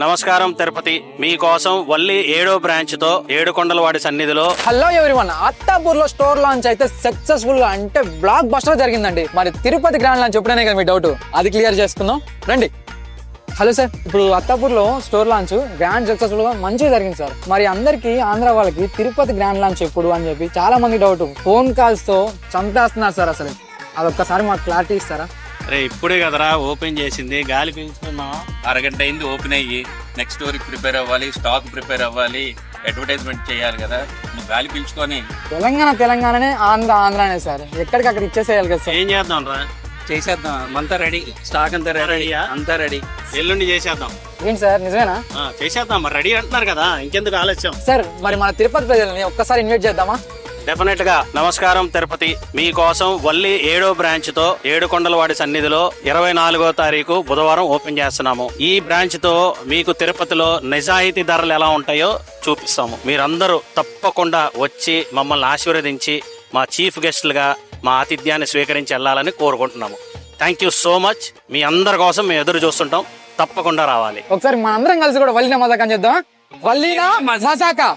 నమస్కారం తిరుపతి మీకోసం వల్లి 7వ బ్రాంచ్ తో ఏడుకొండలవాడి సన్నిధిలో. హలో ఎవ్రీవన్, అత్తాపూర్ లో స్టోర్ లాంచ్ అయితే సక్సెస్ఫుల్ గా అంటే బ్లాక్ బస్టర్ జరిగిందండి. మరి తిరుపతి గ్రాండ్ లాంచ్ ఎప్పుడైనా కదా మీ డౌట్, అది క్లియర్ చేసుకుందాం రండి. హలో సార్, ఇప్పుడు అత్తాపూర్ లో స్టోర్ లాంచ్ గ్రాండ్ సక్సెస్ఫుల్ గా మంచిగా జరిగింది సార్. మరి అందరికి ఆంధ్ర వాళ్ళకి తిరుపతి గ్రాండ్ లాంచ్ ఎప్పుడు అని చెప్పి చాలా మంది డౌట్, ఫోన్ కాల్స్ తో చంపేస్తున్నారు సార్. అసలు అదొక్కసారి మాకు క్లారిటీ ఇస్తారా? అరే ఇప్పుడే కదరా ఓపెన్ చేసింది, గాలి పీల్చుకున్నాం. అరగంట అయింది ఓపెన్ అయ్యి. నెక్స్ట్ స్టోరీకి ప్రిపేర్ అవ్వాలి, స్టాక్ ప్రిపేర్ అవ్వాలి, అడ్వర్టైజ్మెంట్ చేయాలి కదా. నువ్వు గాలి పీల్చుకొని తెలంగాణనే, ఆంధ్రానే సార్. ఎక్కడికక్కడ ఇచ్చేసేయాలి కదా సార్. ఏం చేద్దాం రా, చేసేద్దాం. అంతా రెడీ, స్టాక్ అంతా రెడీ, అంతా రెడీ. ఎల్లుండి చేసేద్దాం. ఏంటి సార్, నిజమేనా? చేసేద్దాం, మరి రెడీ అంటున్నారు కదా, ఇంకెందుకు ఆలస్యం. సార్ మరి మన తిరుపతి ప్రజల్ని ఒక్కసారి ఇన్వైట్ చేద్దామా? డెఫినెట్ గా. నమస్కారం తిరుపతి మీకోసం వల్లి 7వ బ్రాంచ్ తో ఏడుకొండలవాడి సన్నిధిలో 24వ తారీఖు బుధవారం ఓపెన్ చేస్తున్నాము. ఈ బ్రాంచ్ తో మీకు తిరుపతిలో నిజాయితీ ధరలు ఎలా ఉంటాయో చూపిస్తాము. మీరందరూ తప్పకుండా వచ్చి మమ్మల్ని ఆశీర్వదించి మా చీఫ్ గెస్ట్లుగా మా ఆతిథ్యాన్ని స్వీకరించి వెళ్ళాలని కోరుకుంటున్నాము. Thank you so much. మీ అందరి కోసం మేము ఎదురు చూస్తుంటాం, తప్పకుండా రావాలి. ఒకసారి మనందరం కలిసి కూడా వల్లినా మజాకా చేద్దాం. వల్లినా మజాకా.